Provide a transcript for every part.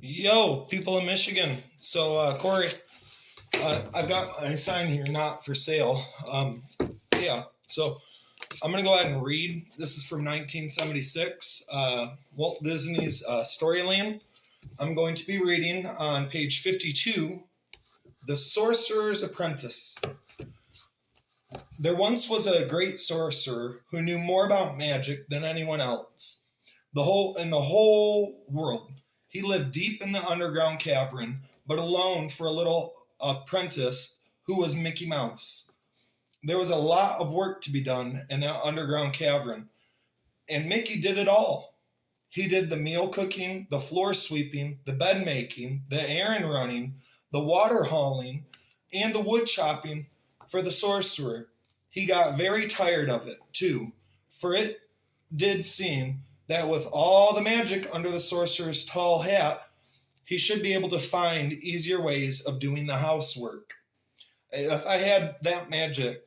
Yo, people in Michigan. Corey, I've got my sign here, not for sale. Yeah, so I'm going to go ahead and read. This is from 1976, Walt Disney's Storyland. I'm going to be reading on page 52, The Sorcerer's Apprentice. There once was a great sorcerer who knew more about magic than anyone else. In the whole world. He lived deep in the underground cavern, but alone for a little apprentice who was Mickey Mouse. There was a lot of work to be done in that underground cavern, and Mickey did it all. He did the meal cooking, the floor sweeping, the bed making, the errand running, the water hauling, and the wood chopping for the sorcerer. He got very tired of it, too, for it did seem that with all the magic under the sorcerer's tall hat, he should be able to find easier ways of doing the housework. If I had that magic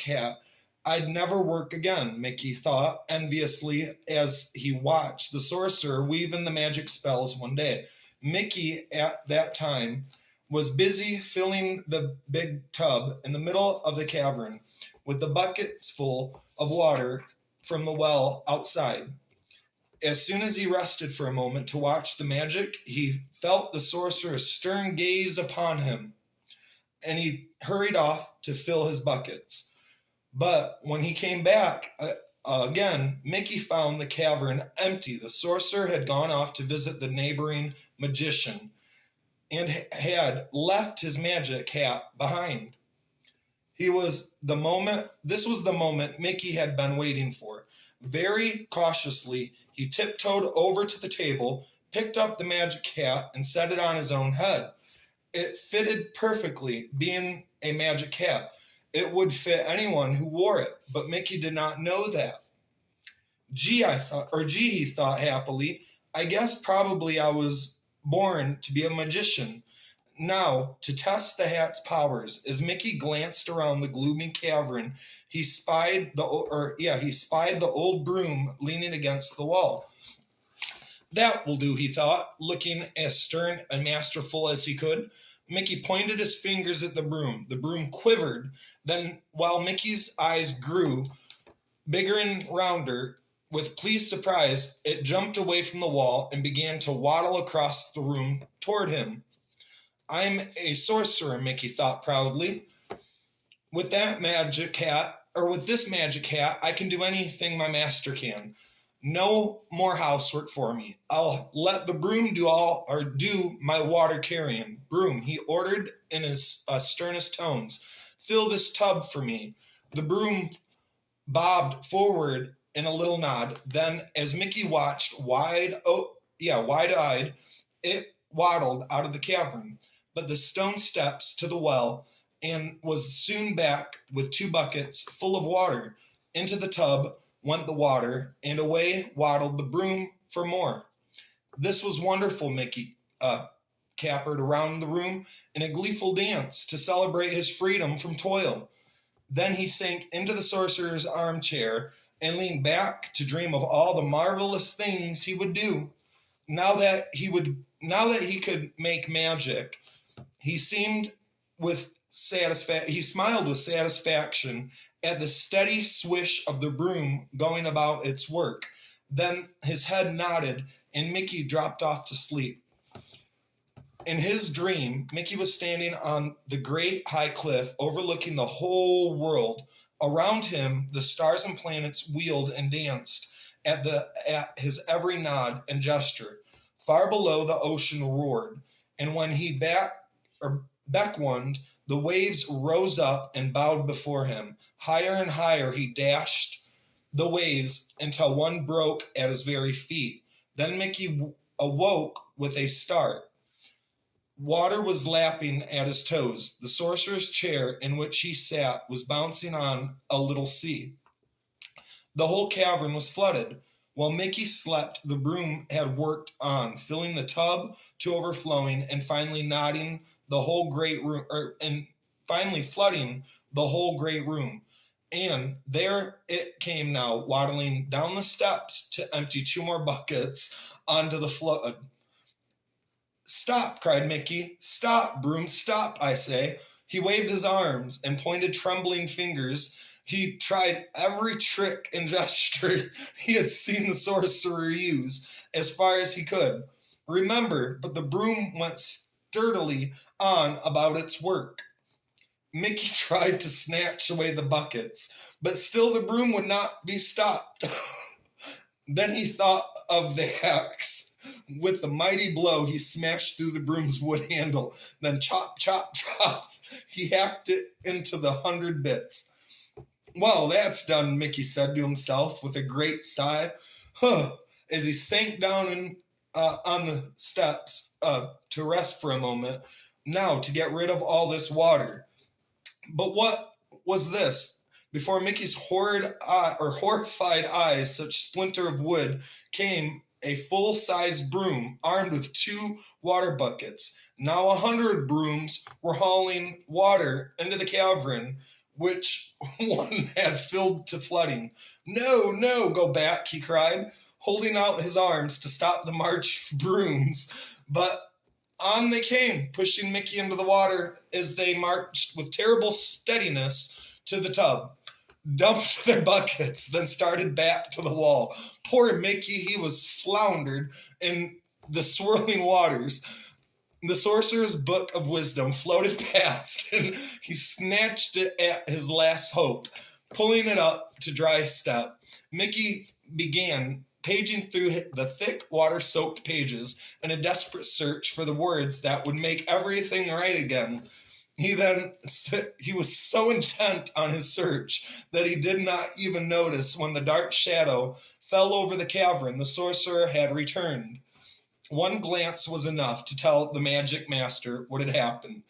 hat, I'd never work again, Mickey thought enviously as he watched the sorcerer weave in the magic spells one day. Mickey, at that time, was busy filling the big tub in the middle of the cavern with the buckets full of water from the well outside. As soon as he rested for a moment to watch the magic, he felt the sorcerer's stern gaze upon him, and he hurried off to fill his buckets. But when he came back again, Mickey found the cavern empty. The sorcerer had gone off to visit the neighboring magician and had left his magic hat behind. This was the moment Mickey had been waiting for. Very cautiously, he tiptoed over to the table, picked up the magic hat, and set it on his own head. It fitted perfectly, being a magic hat. It would fit anyone who wore it, but Mickey did not know that. Gee, he thought happily, I guess probably I was born to be a magician. Now, to test the hat's powers, as Mickey glanced around the gloomy cavern, he spied the old broom leaning against the wall. That will do, he thought, looking as stern and masterful as he could. Mickey pointed his fingers at the broom. The broom quivered. Then, while Mickey's eyes grew bigger and rounder, with pleased surprise, it jumped away from the wall and began to waddle across the room toward him. I'm a sorcerer, Mickey thought proudly. With this magic hat, I can do anything my master can. No more housework for me. I'll let the broom do my water carrying. Broom, he ordered in his sternest tones, fill this tub for me. The broom bobbed forward in a little nod. Then, as Mickey watched, wide-eyed, it waddled out of the cavern, but the stone steps to the well, and was soon back with 2 buckets full of water. Into the tub went the water, and away waddled the broom for more. This was wonderful. Mickey capered around the room in a gleeful dance to celebrate his freedom from toil. Then he sank into the sorcerer's armchair and leaned back to dream of all the marvelous things he would do. Now that he could make magic, he smiled with satisfaction at the steady swish of the broom going about its work. Then his head nodded and Mickey dropped off to sleep. In his dream, Mickey was standing on the great high cliff overlooking the whole world. Around him, the stars and planets wheeled and danced at his every nod and gesture. Far below, the ocean roared, and when he beckoned, the waves rose up and bowed before him. Higher and higher he dashed the waves until one broke at his very feet. Then Mickey awoke with a start. Water was lapping at his toes. The sorcerer's chair in which he sat was bouncing on a little sea. The whole cavern was flooded. While Mickey slept, the broom had worked on, filling the tub to overflowing and finally flooding the whole great room. And there it came now, waddling down the steps to empty 2 more buckets onto the flood. Stop, cried Mickey. Stop, broom, stop, I say. He waved his arms and pointed trembling fingers. He tried every trick and gesture he had seen the sorcerer use as far as he could. Remember, but the broom went sturdily on about its work. Mickey tried to snatch away the buckets, but still the broom would not be stopped. Then he thought of the axe. With the mighty blow, he smashed through the broom's wood handle. Then chop, chop, chop, he hacked it into the 100 bits. Well, that's done, Mickey said to himself with a great sigh, as he sank down on the steps to rest for a moment. Now to get rid of all this water. But what was this? Before Mickey's horrified eyes, such splinter of wood, came a full-sized broom armed with 2 water buckets. Now 100 brooms were hauling water into the cavern, which one had filled to flooding. No, no, go back, he cried, holding out his arms to stop the march of brooms. But on they came, pushing Mickey into the water as they marched with terrible steadiness to the tub, dumped their buckets, then started back to the wall. Poor Mickey, he was floundered in the swirling waters. The sorcerer's book of wisdom floated past, and he snatched it at his last hope, pulling it up to dry step. Mickey began paging through the thick, water-soaked pages in a desperate search for the words that would make everything right again. He was so intent on his search that he did not even notice when the dark shadow fell over the cavern the sorcerer had returned. One glance was enough to tell the magic master what had happened.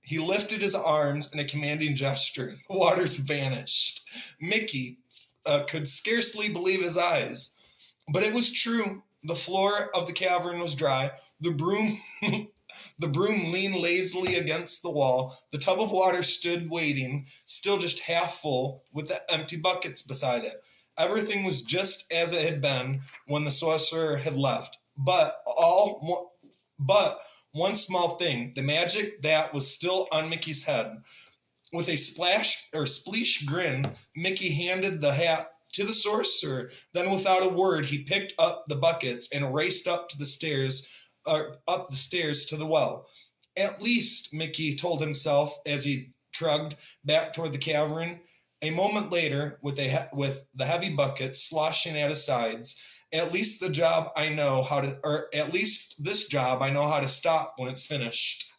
He lifted his arms in a commanding gesture. The waters vanished. Mickey could scarcely believe his eyes. But it was true. The floor of the cavern was dry. The broom leaned lazily against the wall. The tub of water stood waiting, still just half full, with the empty buckets beside it. Everything was just as it had been when the sorcerer had left. But one small thing, the magic that was still on Mickey's head. With a spleesh grin, Mickey handed the hat to the sorcerer. Then, without a word, he picked up the buckets and raced up the stairs to the well. At least, Mickey told himself as he trudged back toward the cavern. A moment later, with the heavy buckets sloshing at his sides, at least this job I know how to stop when it's finished.